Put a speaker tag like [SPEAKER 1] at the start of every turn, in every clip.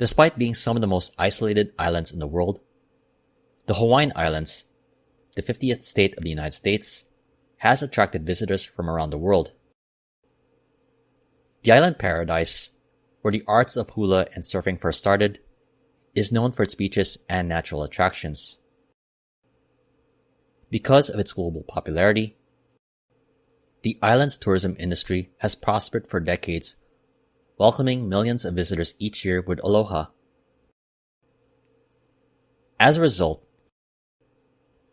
[SPEAKER 1] Despite being some of the most isolated islands in the world, the Hawaiian Islands, the 50th state of the United States, has attracted visitors from around the world. The island paradise, where the arts of hula and surfing first started, is known for its beaches and natural attractions. Because of its global popularity, the island's tourism industry has prospered for decades, welcoming millions of visitors each year with aloha. As a result,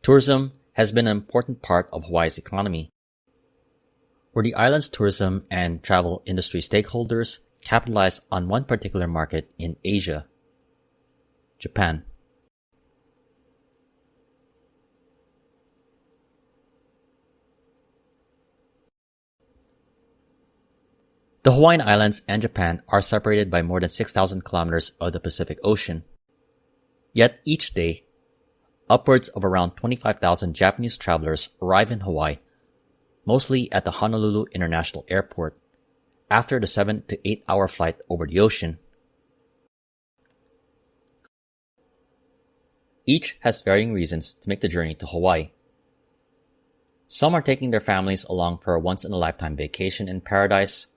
[SPEAKER 1] tourism has been an important part of Hawaii's economy, where the island's tourism and travel industry stakeholders capitalize on one particular market in Asia, Japan. The Hawaiian Islands and Japan are separated by more than 6,000 kilometers of the Pacific Ocean. Yet each day, upwards of around 25,000 Japanese travelers arrive in Hawaii, mostly at the Honolulu International Airport, after the 7 to 8 hour flight over the ocean. Each has varying reasons to make the journey to Hawaii. Some are taking their families along for a once-in-a-lifetime vacation in paradise,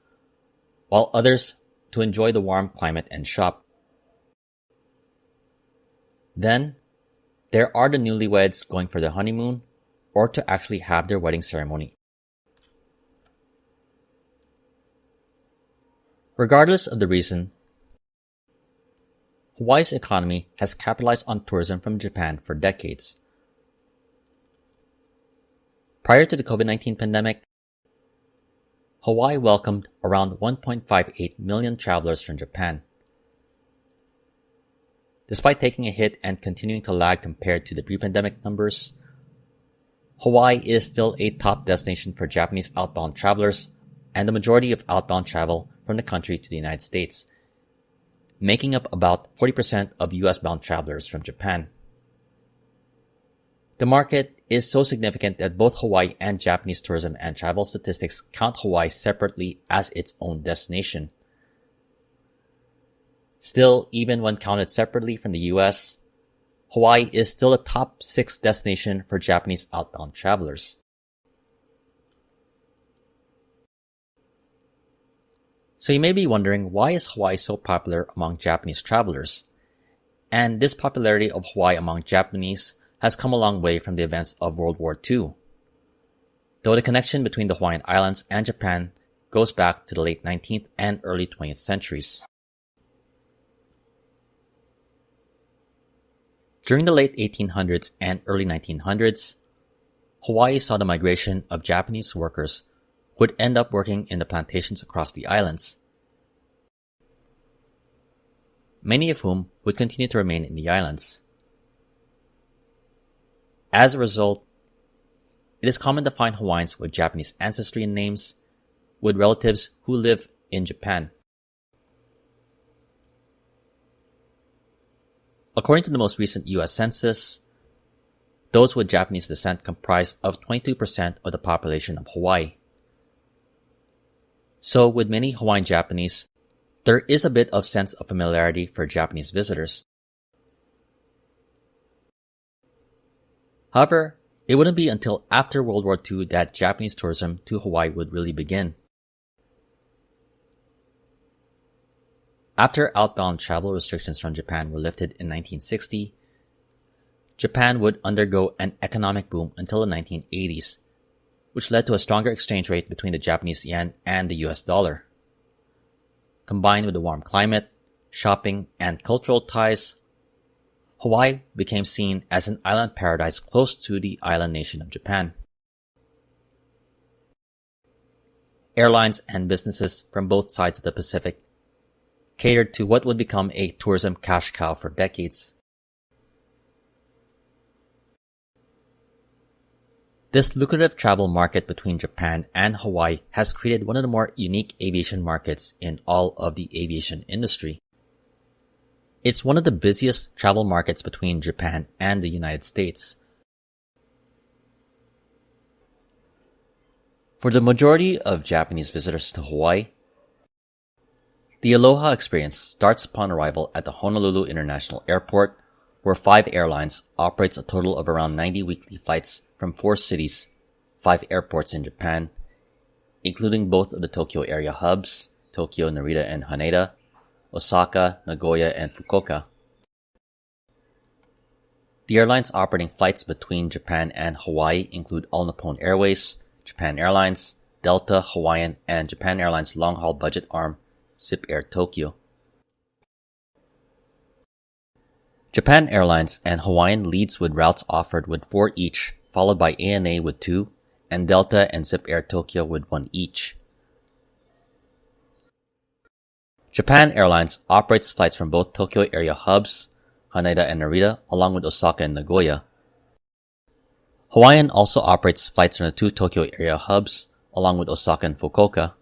[SPEAKER 1] while others to enjoy the warm climate and shop. Then, there are the newlyweds going for their honeymoon or to actually have their wedding ceremony. Regardless of the reason, Hawaii's economy has capitalized on tourism from Japan for decades. Prior to the COVID-19 pandemic, Hawaii welcomed around 1.58 million travelers from Japan. Despite taking a hit and continuing to lag compared to the pre-pandemic numbers, Hawaii is still a top destination for Japanese outbound travelers and the majority of outbound travel from the country to the United States, making up about 40% of US-bound travelers from Japan. The market is so significant that both Hawaii and Japanese tourism and travel statistics count Hawaii separately as its own destination. Still, even when counted separately from the US, Hawaii is still a top 6 destination for Japanese outbound travelers. So you may be wondering, why is Hawaii so popular among Japanese travelers? And this popularity of Hawaii among Japanese has come a long way from the events of World War II, though the connection between the Hawaiian Islands and Japan goes back to the late 19th and early 20th centuries. During the late 1800s and early 1900s, Hawaii saw the migration of Japanese workers who would end up working in the plantations across the islands, many of whom would continue to remain in the islands. As a result, it is common to find Hawaiians with Japanese ancestry and names with relatives who live in Japan. According to the most recent US Census, those with Japanese descent comprise of 22% of the population of Hawaii. So with many Hawaiian Japanese, there is a bit of sense of familiarity for Japanese visitors. However, it wouldn't be until after World War II that Japanese tourism to Hawaii would really begin. After outbound travel restrictions from Japan were lifted in 1960, Japan would undergo an economic boom until the 1980s, which led to a stronger exchange rate between the Japanese yen and the US dollar. Combined with the warm climate, shopping, and cultural ties, Hawaii became seen as an island paradise close to the island nation of Japan. Airlines and businesses from both sides of the Pacific catered to what would become a tourism cash cow for decades. This lucrative travel market between Japan and Hawaii has created one of the more unique aviation markets in all of the aviation industry. It's one of the busiest travel markets between Japan and the United States. For the majority of Japanese visitors to Hawaii, The Aloha experience starts upon arrival at the Honolulu International Airport, where 5 Airlines operates a total of around 90 weekly flights from 4 cities, 5 airports in Japan, including both of the Tokyo area hubs, Tokyo, Narita, and Haneda, Osaka, Nagoya, and Fukuoka. The airlines operating flights between Japan and Hawaii include All Nippon Airways, Japan Airlines, Delta, Hawaiian, and Japan Airlines long-haul budget arm, Zip Air Tokyo. Japan Airlines and Hawaiian leads with routes offered with 4 each, followed by ANA with 2, and Delta and Zip Air Tokyo with 1 each. Japan Airlines operates flights from both Tokyo area hubs, Haneda and Narita, along with Osaka and Nagoya. Hawaiian also operates flights from the 2 Tokyo area hubs, along with Osaka and Fukuoka.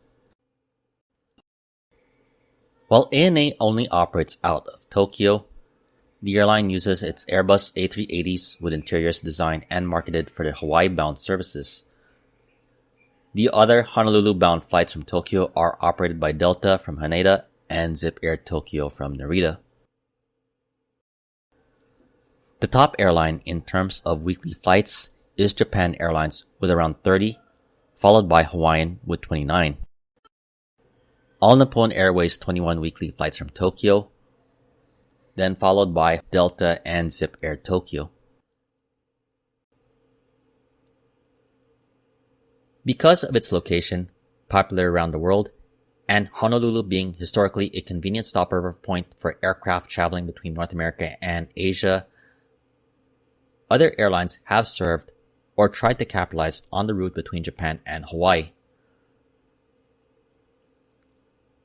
[SPEAKER 1] While ANA only operates out of Tokyo, the airline uses its Airbus A380s with interiors designed and marketed for the Hawaii-bound services. The other Honolulu-bound flights from Tokyo are operated by Delta from Haneda and Zip Air Tokyo from Narita. The top airline in terms of weekly flights is Japan Airlines with around 30, followed by Hawaiian with 29. All Nippon Airways 21 weekly flights from Tokyo, then followed by Delta and Zip Air Tokyo. Because of its location, popular around the world, and Honolulu being historically a convenient stopover point for aircraft traveling between North America and Asia, other airlines have served or tried to capitalize on the route between Japan and Hawaii.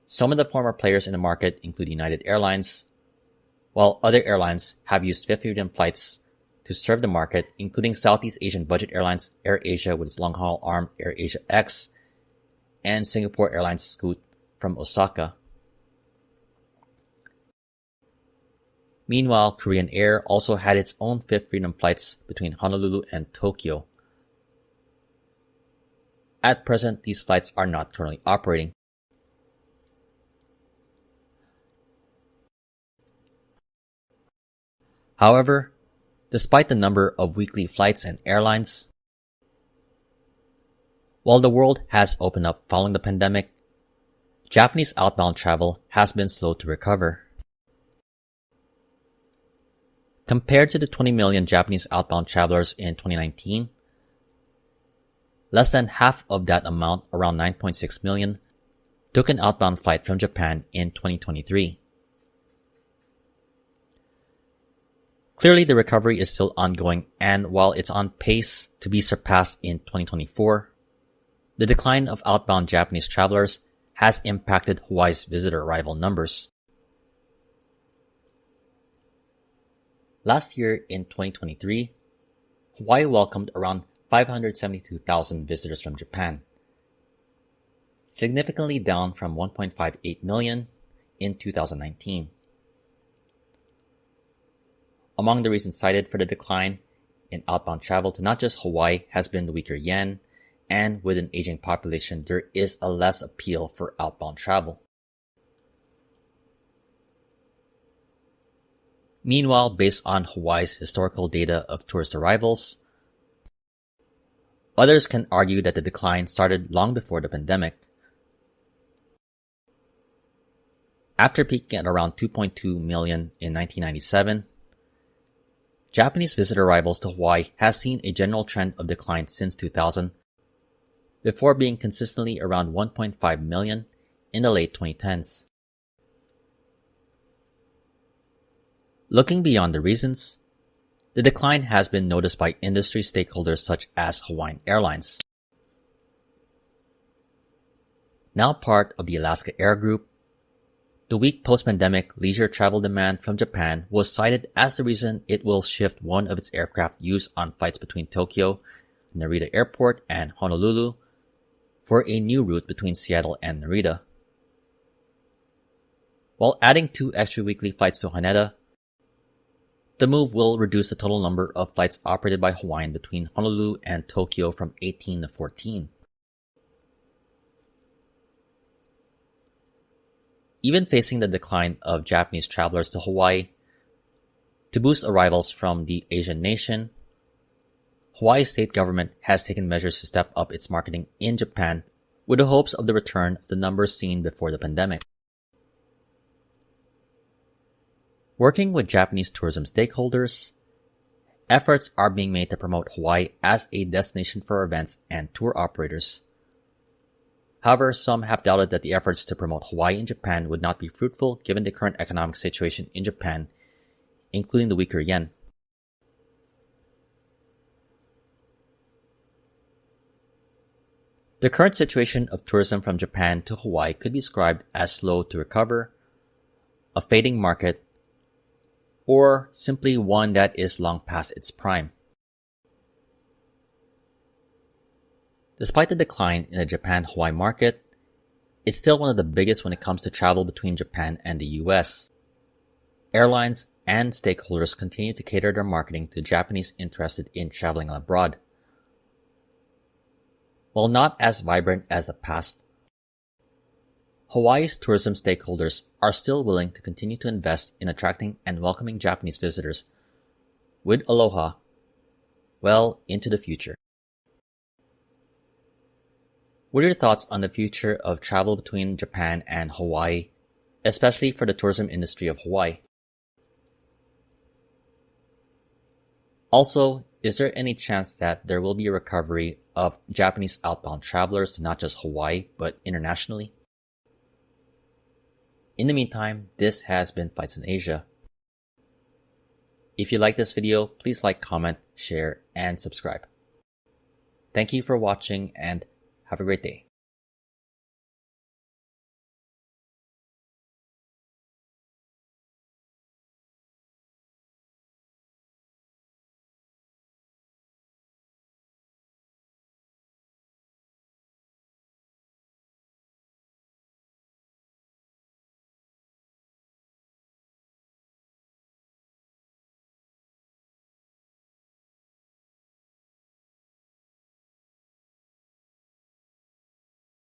[SPEAKER 1] Some of the former players in the market include United Airlines, while other airlines have used Fifth Freedom flights to serve the market, including Southeast Asian budget airlines AirAsia with its long-haul arm AirAsia X, and Singapore Airlines Scoot from Osaka. Meanwhile, Korean Air also had its own Fifth Freedom flights between Honolulu and Tokyo. At present, these flights are not currently operating. However, despite the number of weekly flights and airlines, while the world has opened up following the pandemic, Japanese outbound travel has been slow to recover. Compared to the 20 million Japanese outbound travelers in 2019, less than half of that amount, around 9.6 million, took an outbound flight from Japan in 2023. Clearly, the recovery is still ongoing, and while it's on pace to be surpassed in 2024, the decline of outbound Japanese travelers has impacted Hawaii's visitor arrival numbers. Last year, in 2023, Hawaii welcomed around 572,000 visitors from Japan, significantly down from 1.58 million in 2019. Among the reasons cited for the decline in outbound travel to not just Hawaii has been the weaker yen, and with an aging population, there is a less appeal for outbound travel. Meanwhile, based on Hawaii's historical data of tourist arrivals, others can argue that the decline started long before the pandemic. After peaking at around 2.2 million in 1997, Japanese visitor arrivals to Hawaii has seen a general trend of decline since 2000, before being consistently around 1.5 million in the late 2010s. Looking beyond the reasons, the decline has been noticed by industry stakeholders such as Hawaiian Airlines. Now part of the Alaska Air Group, the weak post-pandemic leisure travel demand from Japan was cited as the reason it will shift one of its aircraft used on flights between Tokyo, Narita Airport, and Honolulu for a new route between Seattle and Narita. While adding 2 extra weekly flights to Haneda, the move will reduce the total number of flights operated by Hawaiian between Honolulu and Tokyo from 18 to 14. Even facing the decline of Japanese travelers to Hawaii, to boost arrivals from the Asian nation, Hawaii's state government has taken measures to step up its marketing in Japan with the hopes of the return of the numbers seen before the pandemic. Working with Japanese tourism stakeholders, efforts are being made to promote Hawaii as a destination for events and tour operators. However, some have doubted that the efforts to promote Hawaii in Japan would not be fruitful given the current economic situation in Japan, including the weaker yen. The current situation of tourism from Japan to Hawaii could be described as slow to recover, a fading market, or simply one that is long past its prime. Despite the decline in the Japan-Hawaii market, it's still one of the biggest when it comes to travel between Japan and the US. Airlines and stakeholders continue to cater their marketing to Japanese interested in traveling abroad. While not as vibrant as the past, Hawaii's tourism stakeholders are still willing to continue to invest in attracting and welcoming Japanese visitors with aloha well into the future. What are your thoughts on the future of travel between Japan and Hawaii, especially for the tourism industry of Hawaii? Also, is there any chance that there will be a recovery of Japanese outbound travelers to not just Hawaii, but internationally? In the meantime, this has been Fights in Asia. If you like this video, please like, comment, share, and subscribe. Thank you for watching and have a great day.